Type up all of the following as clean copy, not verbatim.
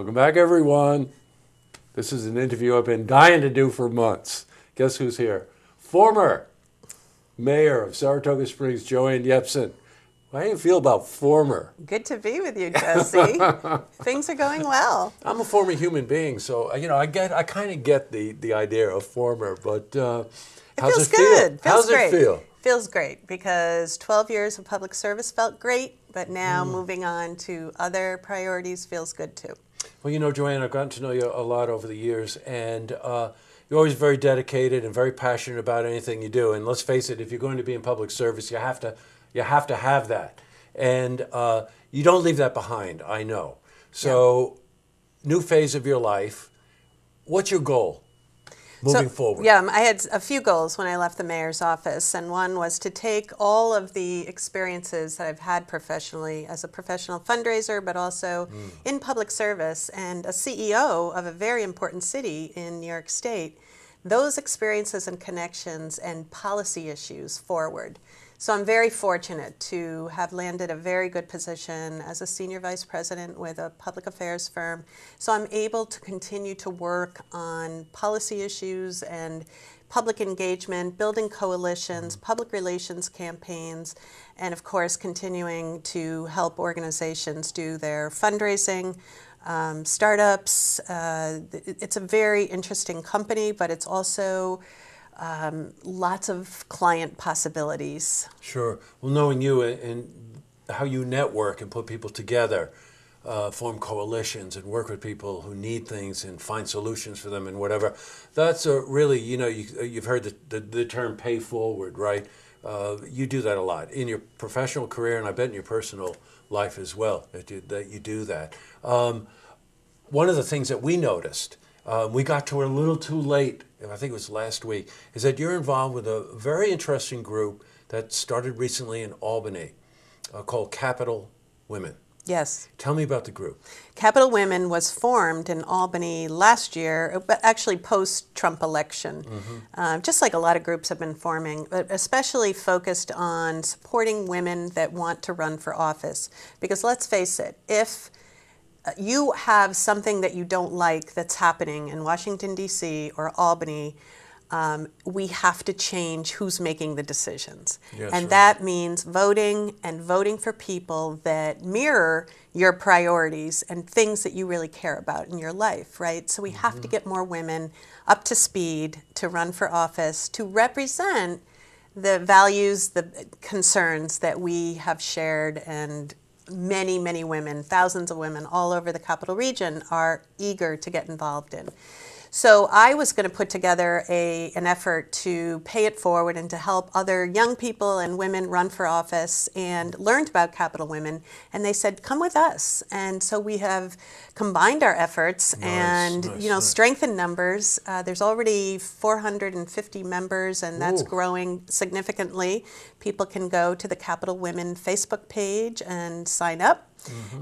Welcome back, everyone. This is an interview I've been dying to do for months. Guess who's here? Former Mayor of Saratoga Springs, Joanne Yepsen. How do you feel about former? Good to be with you, Jesse. Things are going well. I'm a former human being, so I kind of get the idea of former. But how's it feel? How's it feel? Feels great because 12 years of public service felt great, but now moving on to other priorities feels good too. Well, Joanne, I've gotten to know you a lot over the years, and you're always very dedicated and very passionate about anything you do. And let's face it, if you're going to be in public service, you have to have that. And you don't leave that behind, I know. So, new phase of your life, what's your goal moving forward? Yeah, I had a few goals when I left the mayor's office, and one was to take all of the experiences that I've had professionally as a professional fundraiser, but also in public service and a CEO of a very important city in New York State, those experiences and connections and policy issues forward. So I'm very fortunate to have landed a very good position as a senior vice president with a public affairs firm. So I'm able to continue to work on policy issues and public engagement, building coalitions, public relations campaigns, and of course continuing to help organizations do their fundraising, startups. It's a very interesting company, but it's also lots of client possibilities. Sure. Well, knowing you and how you network and put people together, form coalitions and work with people who need things and find solutions for them and whatever, that's really, you've heard the term pay forward, right? You do that a lot in your professional career, and I bet in your personal life as well, that you do that. One of the things that we noticed, we got to it a little too late, I think it was last week, is that you're involved with a very interesting group that started recently in Albany called Capital Women. Yes. Tell me about the group. Capital Women was formed in Albany last year, but actually post-Trump election, just like a lot of groups have been forming, but especially focused on supporting women that want to run for office. Because let's face it, if you have something that you don't like that's happening in Washington, D.C. or Albany, we have to change who's making the decisions. Yes, and right. That means voting and voting for people that mirror your priorities and things that you really care about in your life, right? So we have to get more women up to speed to run for office, to represent the values, the concerns that we have shared, and many, many women, thousands of women all over the Capital Region are eager to get involved in. So I was going to put together an effort to pay it forward and to help other young people and women run for office, and learned about Capital Women, and they said, come with us. And so we have combined our efforts and strengthened numbers. There's already 450 members, and that's growing significantly. People can go to the Capital Women Facebook page and sign up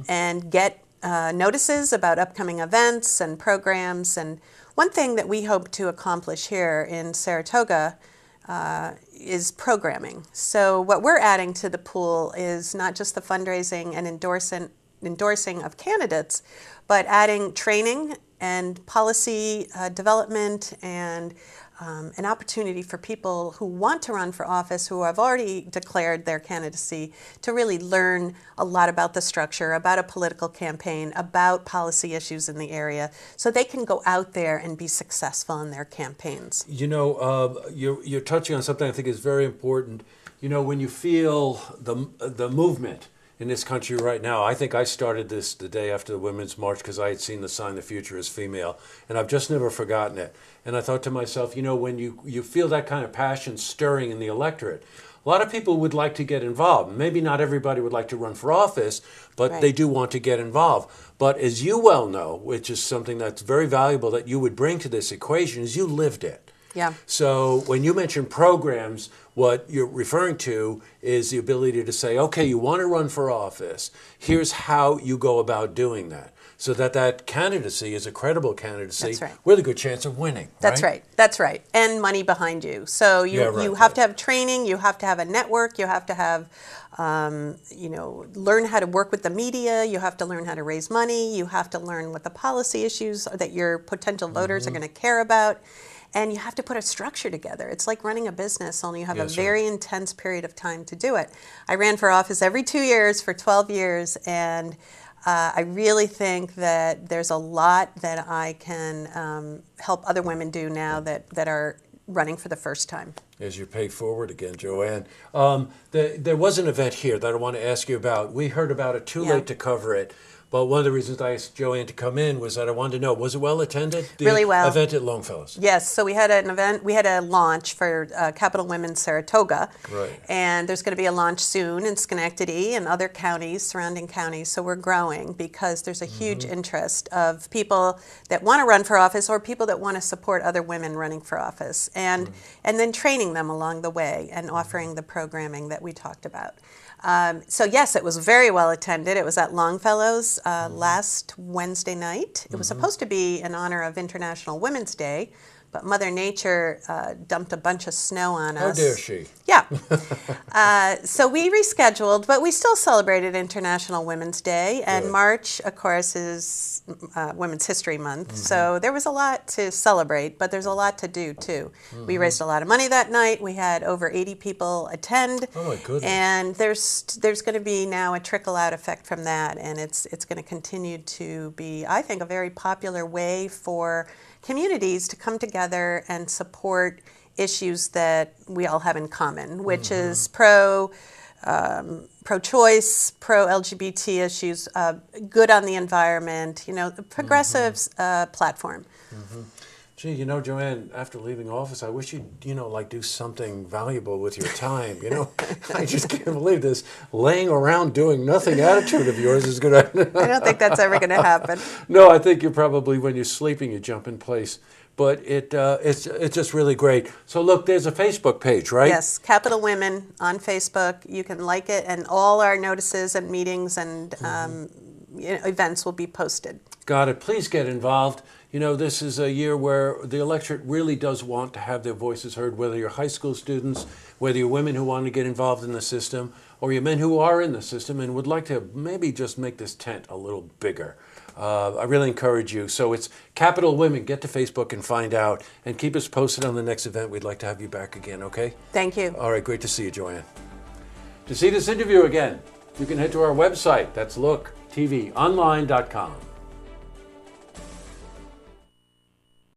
and get notices about upcoming events and programs. And one thing that we hope to accomplish here in Saratoga is programming. So what we're adding to the pool is not just the fundraising and endorsing of candidates, but adding training and policy development and an opportunity for people who want to run for office, who have already declared their candidacy, to really learn a lot about the structure, about a political campaign, about policy issues in the area, so they can go out there and be successful in their campaigns. You're touching on something I think is very important. When you feel the movement in this country right now, I think I started this the day after the Women's March because I had seen the sign, the future is female, and I've just never forgotten it. And I thought to myself, when you feel that kind of passion stirring in the electorate, a lot of people would like to get involved. Maybe not everybody would like to run for office, but they do want to get involved. But as you well know, which is something that's very valuable that you would bring to this equation, is you lived it. Yeah. So when you mention programs, what you're referring to is the ability to say, okay, you want to run for office. Here's how you go about doing that. so that that candidacy is a credible candidacy That's right. with a good chance of winning. That's right. That's right. And money behind you. So you, Yeah, right, you have right. to have training, you have to have a network, you have to have, learn how to work with the media, you have to learn how to raise money, you have to learn what the policy issues that your potential voters are going to care about. And you have to put a structure together. It's like running a business, only you have a Yes, right. very intense period of time to do it. I ran for office every 2 years for 12 years, and I really think that there's a lot that I can help other women do now that are running for the first time. As you pay forward again, Joanne. There was an event here that I want to ask you about. We heard about it too Yeah. late to cover it. But one of the reasons I asked Joanne to come in was that I wanted to know, was it well attended? The Really well. event at Longfellow's. Yes, so we had an event, we had a launch for Capital Women Saratoga. Right. And there's going to be a launch soon in Schenectady and other counties, surrounding counties. So we're growing because there's a huge interest of people that want to run for office or people that want to support other women running for office. And then training them along the way and offering the programming that we talked about. So yes, it was very well attended. It was at Longfellow's last Wednesday night. It was supposed to be in honor of International Women's Day, but Mother Nature dumped a bunch of snow on us. How dare she? Yeah. So we rescheduled, but we still celebrated International Women's Day. And Good. March, of course, is Women's History Month. So there was a lot to celebrate, but there's a lot to do, too. We raised a lot of money that night. We had over 80 people attend. Oh, my goodness. And there's going to be now a trickle-out effect from that. And it's going to continue to be, I think, a very popular way for communities to come together and support issues that we all have in common, which is pro-choice, pro-LGBT issues, good on the environment, the progressives platform. Gee, Joanne, after leaving office, I wish you'd, do something valuable with your time. I just can't believe this laying around doing nothing attitude of yours is going to... I don't think that's ever going to happen. No, I think you're probably, when you're sleeping, you jump in place. But it's just really great. So look, there's a Facebook page, right? Yes, Capital Women on Facebook. You can like it, and all our notices and meetings and events will be posted. Got it. Please get involved. This is a year where the electorate really does want to have their voices heard, whether you're high school students, whether you're women who want to get involved in the system, or you're men who are in the system and would like to maybe just make this tent a little bigger. I really encourage you. So it's Capital Women. Get to Facebook and find out, and keep us posted on the next event. We'd like to have you back again, okay? Thank you. All right, great to see you, Joanne. To see this interview again, you can head to our website. That's looktvonline.com.